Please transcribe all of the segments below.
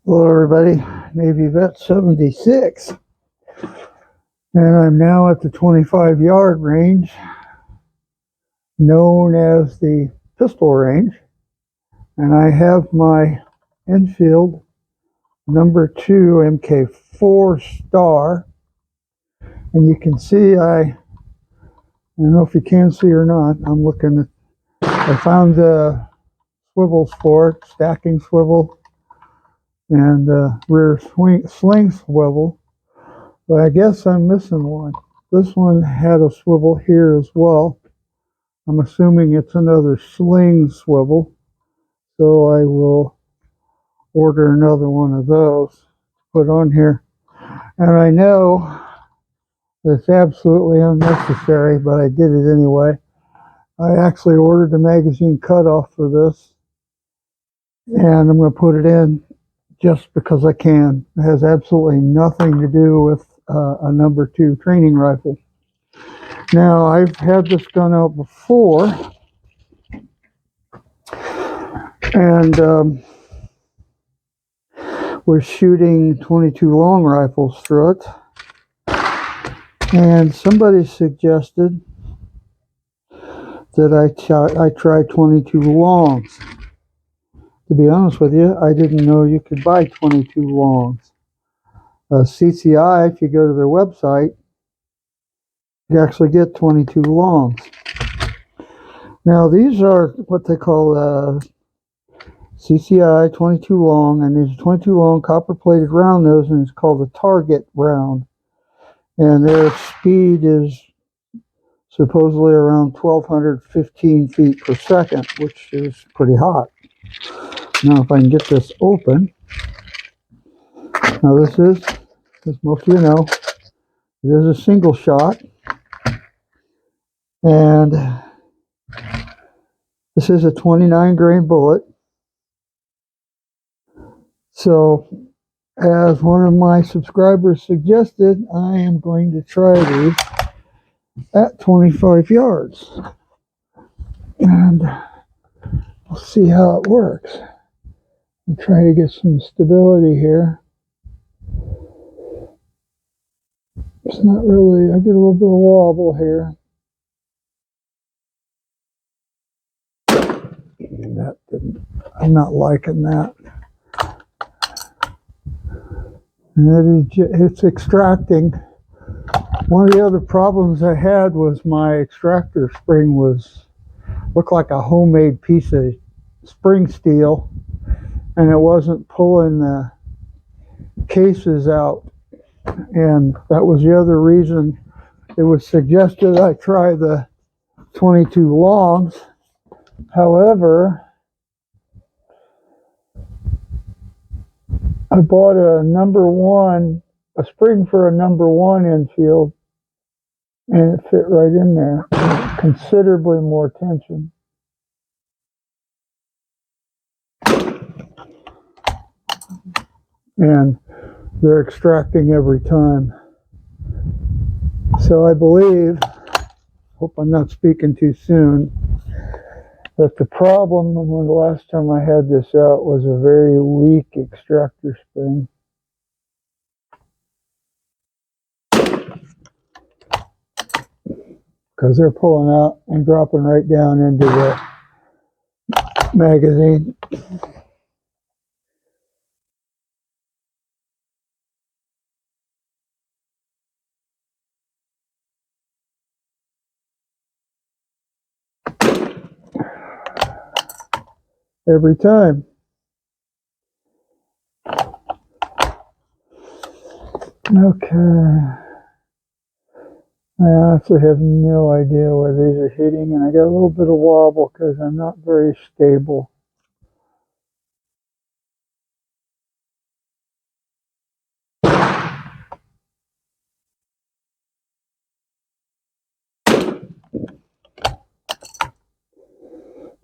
Hello everybody, Navy Vet 76, and I'm now at the 25-yard range, known as the pistol range, and I have my Enfield No.2 MK4 Star, and you can see, I don't know if you can see or not, I found the swivels for it, stacking swivel, and rear sling swivel, but I guess I'm missing one. This one had a swivel here as well. I'm assuming it's another sling swivel, so I will order another one of those to put on here. And I know it's absolutely unnecessary, but I did it anyway. I actually ordered the magazine cutoff for this, and I'm going to put it in just because I can. It has absolutely nothing to do with a No.2 training rifle. Now, I've had this gun out before, and we're shooting 22 long rifles through it. And somebody suggested that I try 22 longs. To be honest with you, I didn't know you could buy 22 longs. CCI, if you go to their website, you actually get 22 longs. Now, these are what they call CCI 22 long, and these 22 long copper-plated round nose, and it's called a target round. And their speed is supposedly around 1,215 feet per second, which is pretty hot. Now, if I can get this open. Now, this is, as most of you know, it is a single shot. And this is a 29 grain bullet. So, as one of my subscribers suggested, I am going to try these at 25 yards. And we'll see how it works. I'll try to get some stability here. It's not really, I get a little bit of wobble here. That didn't, I'm not liking that. And it's extracting. One of the other problems I had was my extractor spring looked like a homemade piece of spring steel, and it wasn't pulling the cases out. And that was the other reason it was suggested I try the 22 longs. However, I bought a spring for a No.1 Enfield, and it fit right in there. Considerably more tension. And they're extracting every time. So I believe, hope I'm not speaking too soon, that the problem when the last time I had this out was a very weak extractor spring. Because they're pulling out and dropping right down into the magazine. Every time. Okay. I honestly have no idea where these are hitting, and I got a little bit of wobble because I'm not very stable.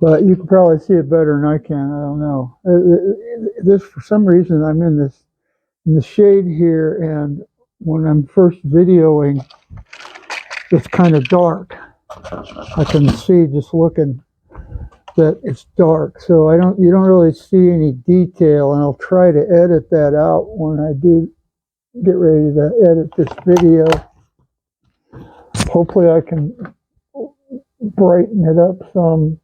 But you can probably see it better than I can. I don't know. This, for some reason, I'm in the shade here, and when I'm first videoing, it's kind of dark. I can see just looking that it's dark, so you don't really see any detail, and I'll try to edit that out when I do get ready to edit this video. Hopefully I can brighten it up some.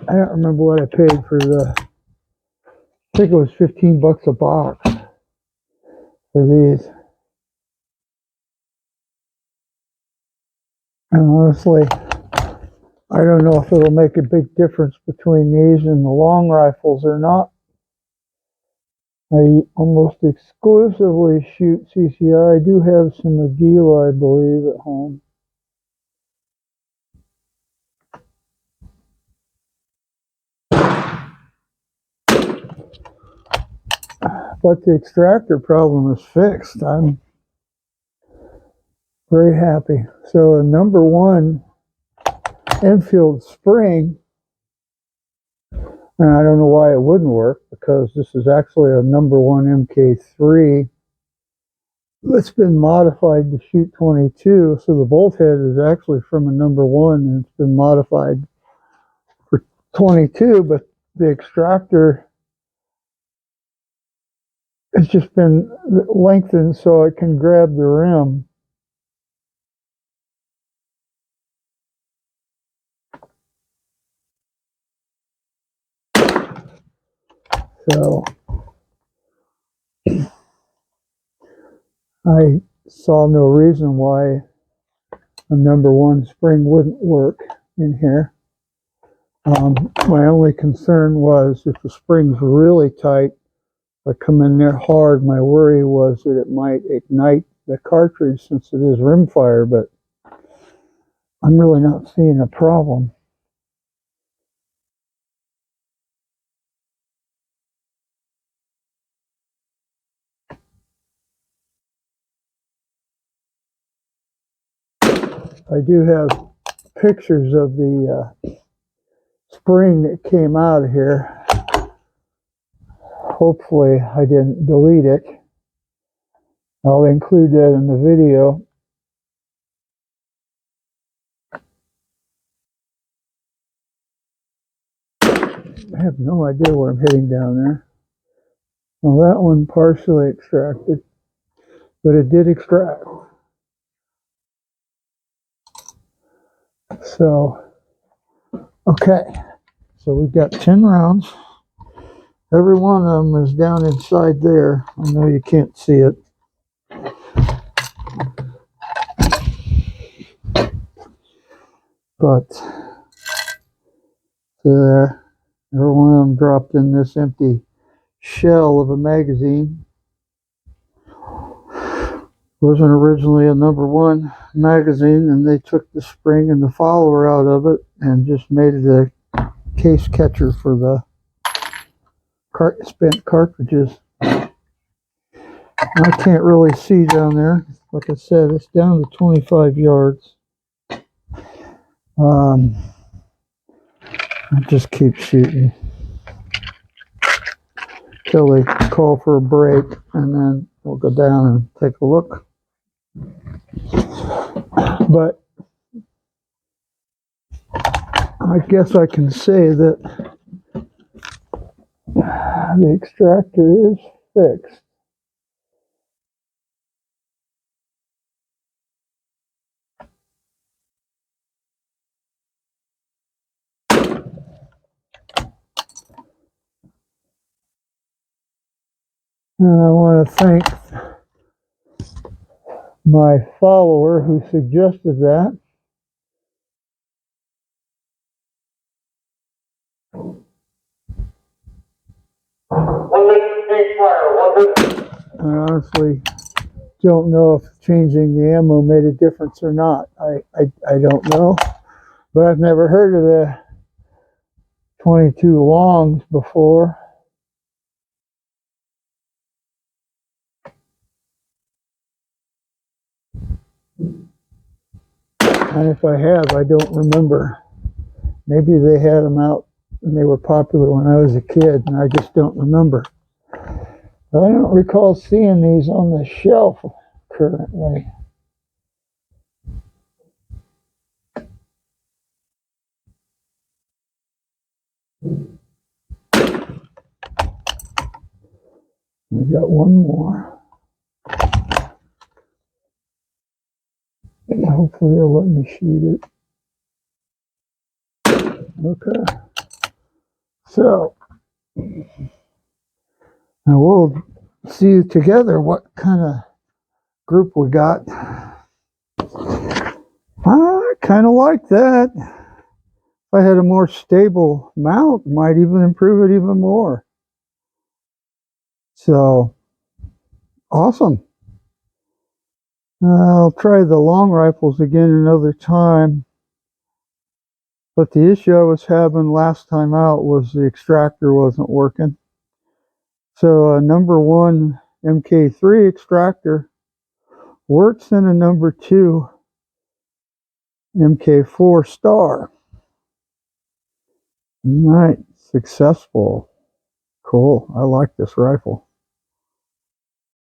I don't remember what I paid for I think it was 15 bucks a box for these. And honestly, I don't know if it'll make a big difference between these and the long rifles or not. I almost exclusively shoot CCI. I do have some Aguila, I believe, at home. But the extractor problem is fixed. I'm very happy. So a number 1 Enfield spring, and I don't know why it wouldn't work, because this is actually a number 1 MK3 that's been modified to shoot 22. So the bolt head is actually from a number 1, and it's been modified for 22, but the extractor has just been lengthened so it can grab the rim. So I saw no reason why a number 1 spring wouldn't work in here. My only concern was if the spring's really tight, if I come in there hard, my worry was that it might ignite the cartridge since it is rimfire, but I'm really not seeing a problem. I do have pictures of the spring that came out of here. Hopefully I didn't delete it. I'll include that in the video. I have no idea where I'm hitting down there. Well, that one partially extracted, but it did extract. So, okay. So we've got 10 rounds. Every one of them is down inside there. I know you can't see it. But there, every one of them dropped in this empty shell of a magazine. It wasn't originally a number 1 magazine, and they took the spring and the follower out of it and just made it a case catcher for the spent cartridges. I can't really see down there. Like I said, it's down to 25 yards. I just keep shooting till they call for a break, and then we'll go down and take a look. But I guess I can say that the extractor is fixed. And I want to thank my follower who suggested that. I honestly don't know if changing the ammo made a difference or not. I don't know, but I've never heard of the 22 longs before. And if I have, I don't remember. Maybe they had them out and they were popular when I was a kid, and I just don't remember. I don't recall seeing these on the shelf currently. We got one more. And hopefully it'll let me shoot it. Okay. So now we'll see together what kind of group we got. I kind of like that. If I had a more stable mount, might even improve it even more. So awesome. I'll try the long rifles again another time. But the issue I was having last time out was the extractor wasn't working. So a #1 MK3 extractor works in a #2 MK4 Star. All right, successful. Cool. I like this rifle.